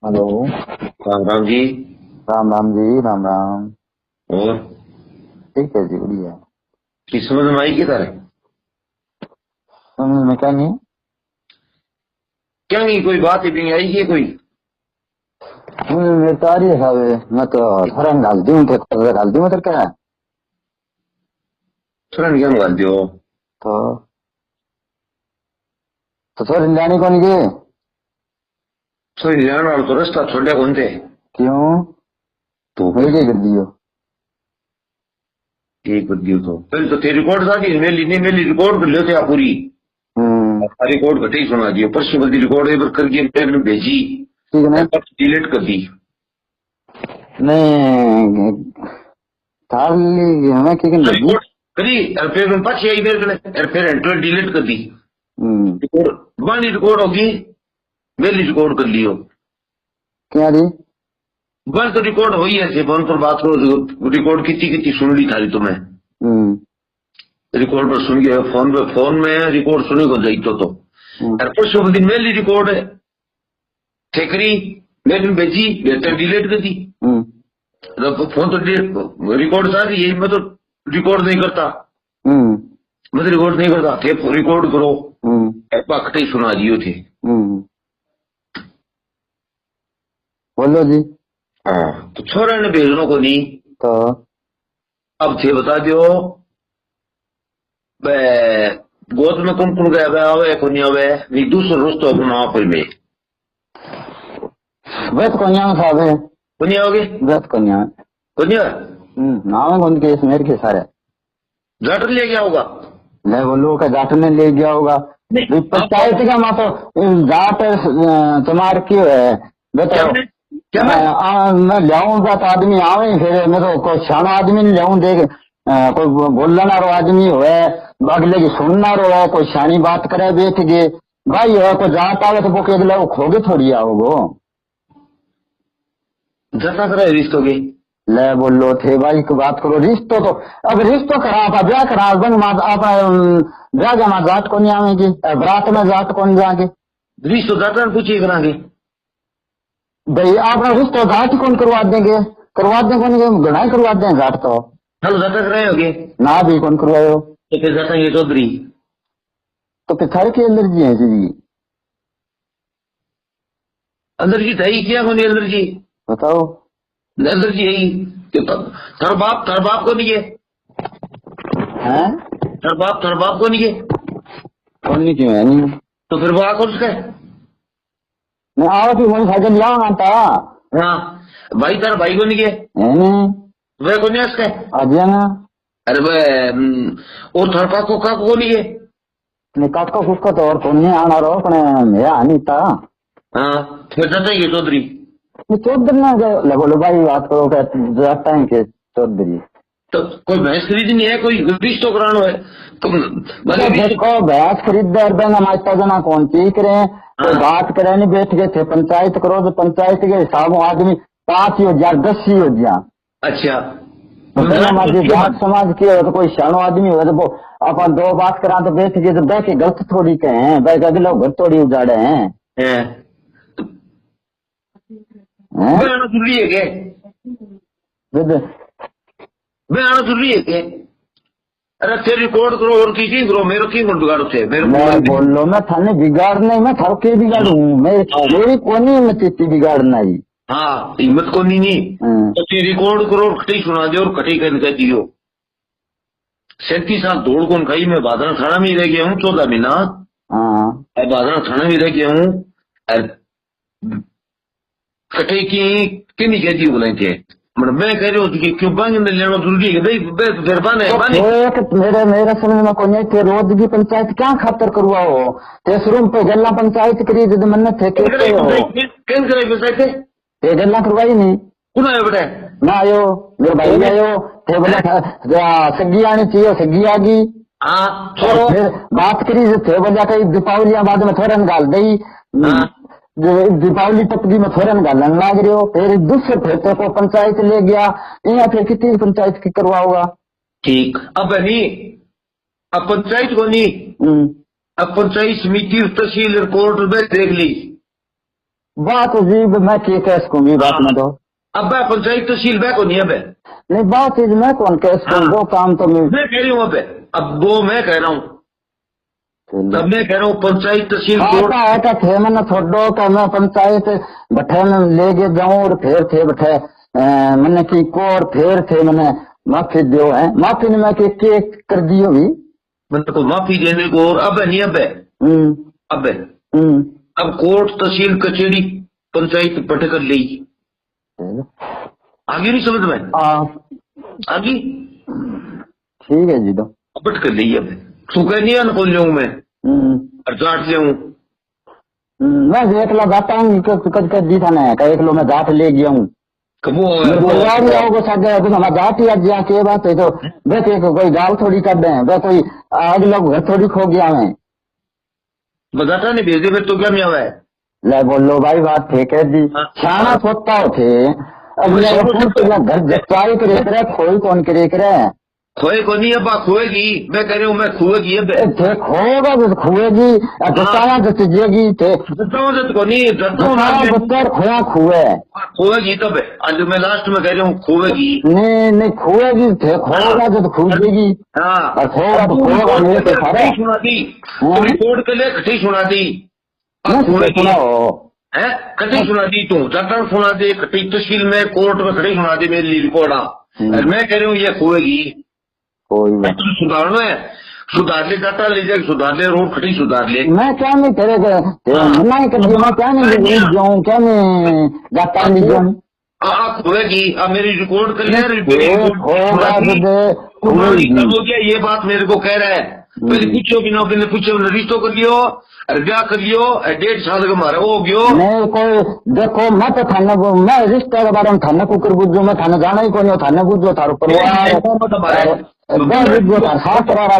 Hello. Ram Ram ji. Ram Ram ji, Ram Ram. और ठीक है जी, बढ़िया। किस समझ में आई किधर है? समझ में क्या नहीं? क्या नहीं, कोई बात ही नहीं आई है कोई? मेरे तो आ रही है साहब, मैं तो फरन डाल दी हूँ, डाल दी मतलब क्या है तुरंत क्या मंगा दो? तो थोड़ी जाने को नहीं गए? सोई जान वाला तो रास्ता छोड़ा कौन थे? क्यों? तो मेरे क्या कर दियो? एक कर दियो तो पहले तो तेरी रिकॉर्ड था कि मेली नहीं मेली रिकॉर्ड कर लेते आप पूरी। रिकॉर्ड घटे ही सुना दियो, परसों बदी रिकॉर्ड एक बार करके मैंने भेजी, ठीक है ना? डिलीट कर दी। नहीं हमें क्या लगी? रिकॉर्ड करी और फिर मैं पाछी आई मेरे कने और फिर एंटर डिलीट कर दी। रिकॉर्ड वाली रिकॉर्ड होगी, मेली रिकॉर्ड कर लियो। क्या दी? बस तो रिकॉर्ड हो ही ऐसे फोन पर बात करो, रिकॉर्ड कितनी सुन ली थारी तुम्हें। रिकॉर्ड पर सुन गए फोन में रिकॉर्ड सुनी को जाई तो परसों दिन मेरी रिकॉर्ड है ठेकरी मैंने भेजी, बेहतर डिलीट कर दी। फोन तो रिकॉर्ड सारी यही, मैं तो रिकॉर्ड नहीं करता, मैं तो रिकॉर्ड नहीं करता थे, रिकॉर्ड करो कटे ही सुना दियो थे। बोलो जी। हाँ तो छोरा ने भेजनो को नहीं तो अब थे बता दियो गोद में कौन कौन गया आवे को नहीं आवे नहीं दूसरा रोज तो अपना आप में व्रत कन्या साहब है। को नहीं आओगे? व्रत कन्या को नहीं नाम कौन के मेरे के सारे जाटर ले गया होगा। मैं बोलू का जाट ने ले गया होगा। पंचायत का मैं तो जाट तुम्हारे क्यों है बताओ? क्या मैं जाऊंगा तो आदमी आवे, फिर मैं तो कोई शाना आदमी नहीं जाऊं देख कोई बोलना रो आदमी हो अगले की सुनना रो है, कोई शानी बात करे बैठ गए भाई हो कोई जाट आवे तो वो अगले वो खोगे थोड़ी आओगो जैसा करे रिश्तों की ले बोलो थे भाई की बात करो रिश्तों तो अब रिश्तों करा आप ब्याह करा आप ब्याह जमा जाट को नहीं आवेगी बरात में जाट को नहीं जाएंगे रिश्तों जाकर पूछिए करांगे भाई आप रिश्तों जाट कौन करवा देंगे गणाई करवा दें जाट तो चलो जाकर कराए होगे ना भी कौन करवायो तो फिर जाएंगे चौधरी तो फिर थारे की एलर्जी है जी अंदर की था क्या कौन एलर्जी बताओ? एलर्जी है थर बाप को नहीं है थर बाप को नहीं है कौन नहीं क्यों है नहीं तो फिर वो आकर उसका मैं आओ फिर वही साइकिल लाऊंगा था। हाँ भाई तार भाई को नहीं है वह को नहीं है उसका आ जाना। अरे वह और थर काको नहीं है काका कुका तो और कौन नहीं आना रो अपने मेरा आनी था। हाँ फिर जाएंगे चौधरी चौधरी ना बोलो भाई बात करो जाता है कि चौधरी तो कोई भैंस खरीदनी है कोई रिश्तों कराना है तुम देखो भैंस खरीद माता जना कौन चीज करे तो बात करे नहीं बैठ गए थे पंचायत करो तो पंचायत के हिसाब आदमी 5 ही हो जा 10 ही हो जा। अच्छा जाट समाज की हो तो कोई शानो आदमी हो तो अपन 2 बात करा तो बैठ गए तो बैठ के गलत थोड़ी कहे भाई अगले घर थोड़ी उजाड़े हैं जरूरी है जरूरी है के अरे फिर रिकॉर्ड करो और की करो मेरे की बिगाड़ो थे मैं बोल लो मैं थाने बिगाड़ नहीं मैं थारो के बिगाड़ू मेरी कोनी में चिट्ठी बिगाड़ना ही। हाँ हिम्मत को नहीं तो फिर रिकॉर्ड करो और कटी सुना दो और कटी कर दियो 37 साल दौड़ कौन खाई मैं बादरा थाना में रह गया हूँ 14 महीना बादरा थाना में रह गया हूँ कटे की नहीं कहती बोले थे मैं कह रही हूँ कि क्यों बांग लेना जरूरी है फिर बाने मेरे समझ में को नहीं थे रोज की पंचायत क्या खातर करवाओ तेस रूम पे गल्ला पंचायत करी जब मन थे पंचायत गल्ला करवाई नहीं कौन आयो बेटा ना आयो मेरे भाई आयो थे बोला सगी आनी चाहिए सगी आ गई। हाँ फिर बात करी थे बोला कई दीपावली बाद में थोड़ा गाल गई दीपावली टपकी में थोड़ा गालन लाग रहे हो फिर दूसरे फेटे को पंचायत ले गया यहाँ फिर कितनी पंचायत की करवाओगा? ठीक अब नहीं अब पंचायत को नहीं अब पंचायत समिति तहसील कोर्ट में देख ली बात अजीब, मैं क्या कह सकूंगी बात में तो। अब मैं पंचायत तहसील मैं को नहीं अब नहीं बात चीज मैं कौन कह सकूँ, वो काम तो मैं कह रही हूँ अब वो मैं कह रहा हूँ, तब मैं कह रहा हूँ पंचायत तहसील कोर्ट ऐसा थे मैंने छोड़ो का मैं पंचायत बैठे में ले के जाऊं और फिर थे बैठे मैंने की कोर फिर थे मैंने माफी दो है, माफी ने मैं के कर दी होगी मतलब को माफी देने को, और अब नहीं अब अब अब कोर्ट तहसील कचेरी पंचायत बैठे कर ली, आगे नहीं समझ में आगे ठीक है जी। तो बैठ कर ली अब तू कह नहीं अनखोल जाऊं मैं और जाट जाऊं, मैं देख लो जाता हूँ कद दी था ना एक लो मैं जाट ले गया हूँ जाट ही आज के बात है तो देखे कोई गाल थोड़ी कर दे कोई आग लोग घर थोड़ी खो गया मैं बताता नहीं भेजे फिर तो क्या नहीं हुआ है ले बोलो भाई बात ठीक है जी शाना सोचता हो थे अब घर जचाई करे करे खोई कौन करे करे खोए को नहीं अब खोएगी, मैं कह रही हूँ मैं खुएगी अब खोएगा तो खुएगी जचाया जचेगी थे को नहीं खोया खुए खोएगी तब आज मैं लास्ट में कह रही हूँ खोएगी नहीं खुएगी थे खोएगा तो खुएगी हाँ खोएगा तो खोएगा मेरे तो सारे सुना दी रिपोर्ट के लिए कटी सुना दी है कटी सुना दी तू चटर सुना दी कटी तहसील में कोर्ट में कटी सुना दी मेरी रिपोर्ट मैं कह रही हूँ ये खोएगी कोई सुधारना है, सुधार ले डाटा ले जाए सुधार ले रोड खड़ी सुधार ले, मैं क्या नहीं करेगा मना ही कर दिया मैं क्या नहीं जाऊँ क्या मैं डाटा नहीं जाऊँ खोएगी अब मेरी रिकॉर्ड कर लिया ये बात मेरे को कह रहा है पहले पूछो कि ना पूछो रिश्तों कर लियो अरे ब्याह कर लियो 1.5 साल का मारा हो गयो नहीं कोई देखो मैं तो थाने मैं रिश्ते के बारे में थाने कुकर बुझो मैं थाने जाना ही कोई थाने बुझो थारो परिवार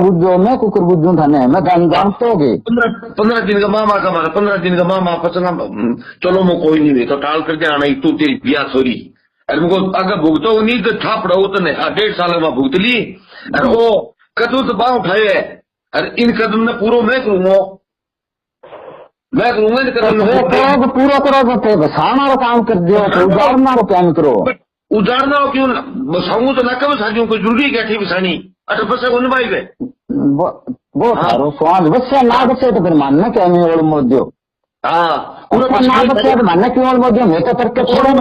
बुझो मैं कुकर बुझू थाने मैं जानते होगी 15 दिन का मामा का मारा 15 दिन का मामा पसंद चलो मैं कोई नहीं तो टाल करके आना तू तेरी ब्याह छोरी अरे मुझको अगर भुगतो नहीं तो छाप रहा उतने 1.5 साल में भुगत ली अरे वो कदम तो बाह उठाए अरे इन कदम में पूरा मैं करूंगा पूरा करो तो बसाना काम कर दियो उजाड़ना काम करो उजाड़ना क्यों बसाऊंगा तो ना कब बसा कोई जरूरी क्या थी बसानी अच्छा बस को निभाई गए वो थारो स्वाद बच्चे ना बच्चे तो फिर मानना क्या नहीं और मोदियो हाँ ना बच्चे तो मानना क्यों और मोदियो मैं तो करके छोड़ो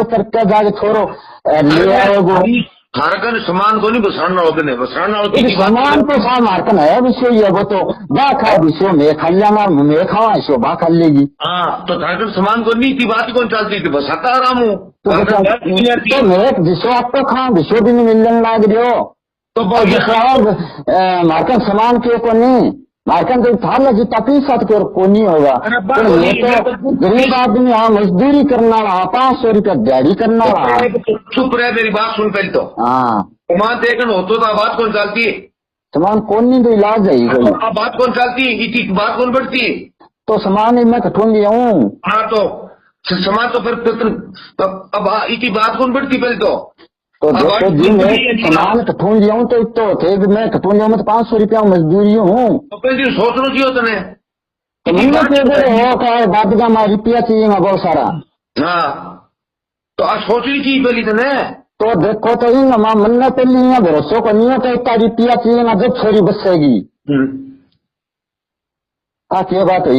करके जाके छोड़ो ले आओ हारकन समान को नहीं बसाना समान तो सा मारकन है विषय ये वो तो बा खा विषय में खल्याना मैं खावा ऐसो बा खा लेगी हाँ तो हारकन समान को नहीं थी बात कौन चलती थी बसाता आराम हूँ तो मैं विषय आपको खा विषय भी नहीं मिलने लग रही हो तो मारकन समान क्यों को नहीं मारकन तो था लगी तकलीफ को नहीं होगा तो गरीब आदमी हाँ मजदूरी करना रहा 500 रुपया दिहाड़ी करना रहा चुप रहे मेरी बात सुन पहले तो हाँ समान देखन हो तो बात कौन चलती है समान कौन नहीं तो इलाज है बात कौन चलती है बात कौन बढ़ती है तो समान मैं कठून लिया हूँ हाँ तो समान तो फिर अब इतनी बात कौन बढ़ती पहले तो देखो जी मैं समान कठून लिया हूँ तो थे मैं कठून लिया हूँ तो 500 रुपया मजदूरी हूँ तो पहले सोच लो क्यों तने तो मैंने बात का हमारा रुपया चाहिए बहुत सारा हाँ तो आज सोच रही चीज पहली तने तो देखो तो इन मन में पहली भरोसों को नहीं होता इतना रुपया चाहिए ना जब छोरी बसेगी हाँ क्या बात है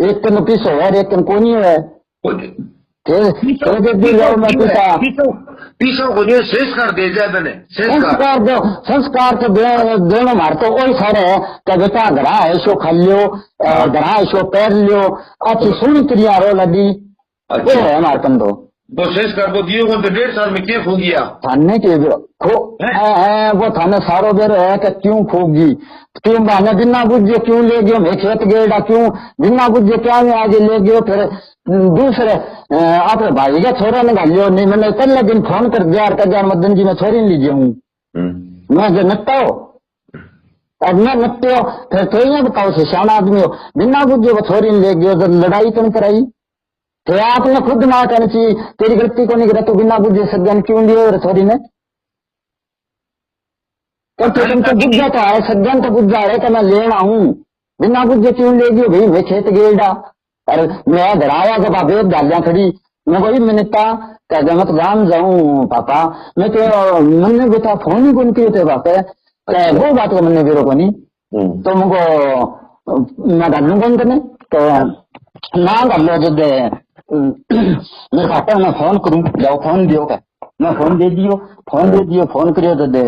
एक कन पीछो है एक कन को नहीं है संस्कार तो दोनों मार तो वही सारे बेटा घरा ऐसो खा लियो घरा ऐसो पैर लियो अच्छी सुनी क्रिया रो लगी वो है मारकन तो संस्कार वो दियो तो 1.5 साल में क्या खो गया थाने के वो थाने सारो बेर है कि क्यों खोगी क्यों बहाने बिना बुझे क्यों ले गयो मैं खेत गेड़ा क्यों बिना बुझे क्या में आगे ले गयो फिर दूसरे आप भाई का छोरा ने लियो नहीं मैंने पहले दिन फोन कर दिया मदन जी मैं छोरी लीजिए हूँ मैं जो नट्टा हो अब मैं नट्टे हो फिर तो ये बताओ से शाना आदमी हो बिना बुझे वो छोरी ले गयो जब लड़ाई कौन कराई तो आपने खुद ना करनी चाहिए तेरी गलती को नहीं करा तो बिना बुझे सज्जन क्यों लियो छोरी ने तो तुमको बुझा तो है सज्जन तो बुझा है कि मैं लेना हूँ बिना बुझे क्यों ले गयो भाई मैं खेत गेड़ा अरे मैं घर आया जब आप एक डालियां खड़ी मैं वही मिनटा क्या मत जान जाऊं पापा मैं तो मैंने बेटा फोन ही कौन किए थे पापा वो बात को मैंने बेरो को नहीं तो मुझको मैं डालू कौन करने तो ना कर लो जब मेरे पापा मैं फोन करूं जाओ फोन दियो क्या मैं फोन दे दियो फोन करियो तो दे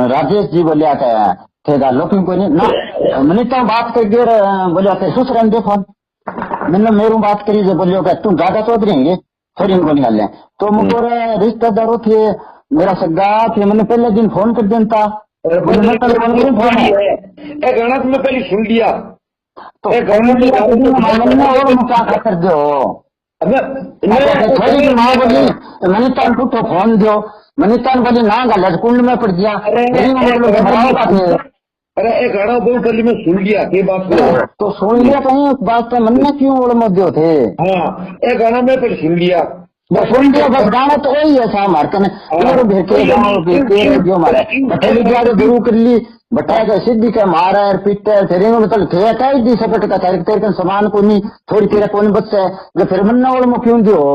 राजेश जी बोलिया थे लोकिंग को नहीं ना मैंने तो बात कर दियो बोलिया थे सुसर दे फोन मैंने मेरू बात करी जो बोलियो क्या तुम ज्यादा चौधरी हैं थोड़ी इनको निकाल लें तो मुझको रिश्तेदारों थे मेरा सगा थे मैंने पहले दिन फोन कर देता गणत में पहले सुन लिया तो और मुझा कर दो थोड़ी की माँ बोली मैंने तान पुटो फोन दो मैंने तान बोली ना गल कुंड में पड़ गया अरे एक घड़ा बहुत पहले मैं सुन लिया ये बात तो सुन लिया कहीं बात तो मन में क्यों ओड़ मध्य थे हाँ एक गाना में पहले सुन लिया बस सुन लिया बस गाना तो वही है सा मार कर भेटे जो मारे पटेली जाके गुरु कर ली बटाया का सिद्धि का मारा है पीटे तेरे में मतलब थे क्या दी सपट का तारीख तेरे समान को नहीं थोड़ी तेरा कौन बच्चा है जो फिर मन ना ओड़ में क्यों दो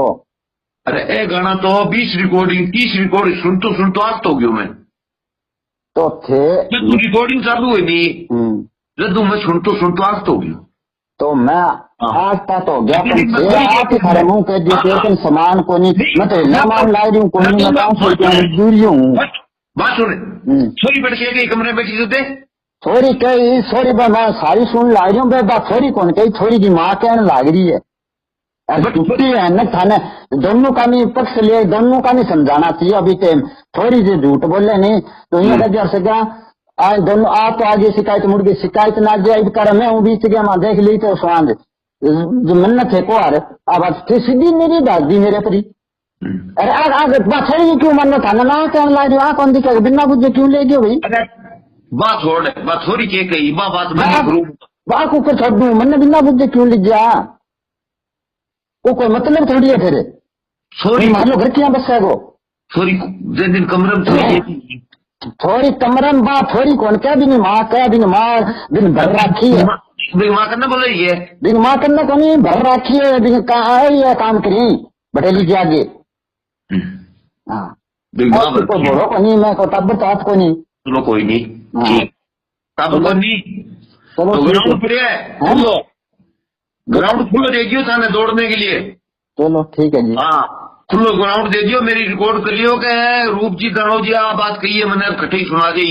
अरे एक गाना तो 20 रिकॉर्डिंग 30 रिकॉर्डिंग सुन तो आज तो गयो मैं तो थे तू रिकॉर्डिंग चालू है नहीं जब मैं सुन तो आज तो गयो तो मैं आज तक हो गया आप ही खड़े मुंह कह दिए तेरे समान को नहीं मैं तो सामान ला रही हूँ को नहीं मैं 500 रुपया दूरी हूँ बात सुने छोरी बैठ के गई कमरे में बैठी होते छोरी कही छोरी मैं सारी सुन ला रही हूँ बात छोरी कौन कही छोरी की माँ कहने लाग रही है टूटी है न थाने दोनों का नहीं पक्ष लिए दोनों का नहीं समझाना चाहिए अभी टाइम थोड़ी सी झूठ बोले नहीं तो ये कर सका आज दोनों आप तो आगे शिकायत मुड़ गई शिकायत ना जाए कर मैं हूँ बीच गया मैं देख ली तो स्वांग जो मन्नत है को अब सीधी मेरी बात दी मेरे परी अरे आगे बाछड़ी क्यों मन्नत था ना क्या ला रही कौन दिखा बिना बुझे क्यों ले गयो भाई बात छोड़ बात थोड़ी के कही बात को छोड़ दू मैंने बिना बुझे क्यों ले गया वो कोई मतलब थोड़ी है फिर सॉरी मान लो घर क्या बस है वो सॉरी दिन कमरे में थोड़ी कमरे में बात थोड़ी कौन क्या दिन माँ दिन भर राखी है माँ करना बोल रही है दिन माँ करना को नहीं भर राखी है दिन कहा है काम करी बटेली के आगे हाँ को बोलो को नहीं मैं को तब बात को नहीं चलो कोई नहीं तब को नहीं चलो ग्राउंड खुला दे दियो थाने दौड़ने के लिए चलो ठीक है जी हाँ खुलो ग्राउंड दे दियो मेरी रिकॉर्ड करियो के रूप जी दानो जी आप बात कही है मैंने कठी सुना दी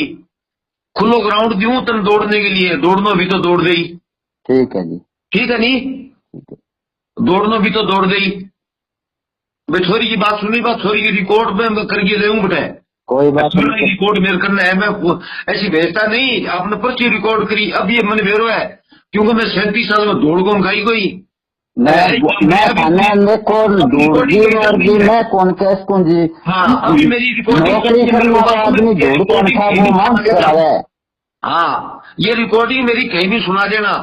खुलो ग्राउंड दियो तन दौड़ने के लिए दौड़ना भी तो दौड़ गई ठीक है जी ठीक है नहीं दौड़ना भी तो दौड़ गई मैं छोरी की बात सुनी बात छोरी की रिकॉर्ड में करके ले बेटे कोई बात नहीं रिकॉर्ड मेरे करना है मैं ऐसी भेजता नहीं आपने पर्ची रिकॉर्ड करी अब ये मन भेरो है क्योंकि मैं 37 साल में दौड़ कौन खाई कोई मैं कौन मैं कौन कैस कौन जी हाँ अभी मेरी नौकरी करने वाला आदमी दौड़ कौन था वो मांग है हाँ ये रिकॉर्डिंग मेरी कहीं भी सुना देना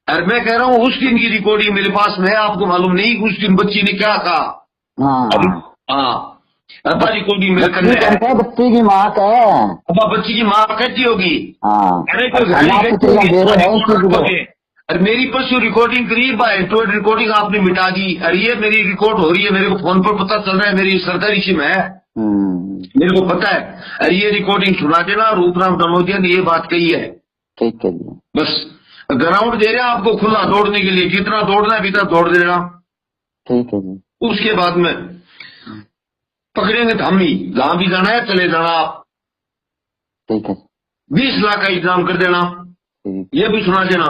और मैं कह रहा हूँ उस दिन की रिकॉर्डिंग मेरे पास में आपको मालूम नहीं उस दिन बच्ची ने क्या कहा हाँ अब रिकॉर्डिंग मेरे करने है बच्ची की माँ का है अब बच्ची की माँ कहती होगी अरे मेरी परसों रिकॉर्डिंग करी एंड्रॉइड रिकॉर्डिंग आपने मिटा दी अरे ये मेरी रिकॉर्ड हो रही है मेरे को फोन पर पता चल रहा है मेरी सरकारी सिम है मेरे को पता है अरे ये रिकॉर्डिंग सुना देना रूपराम डनोदिया ने ये बात कही है ठीक है बस ग्राउंड दे रहे आपको खुला दौड़ने के लिए जितना दौड़ना है भीतर दौड़ देना ठीक है जी उसके बाद में पकड़ेंगे तो हम ही जहां भी जाना है चले जाना आप ठीक है 20 लाख का इंतजाम कर देना ये भी सुना देना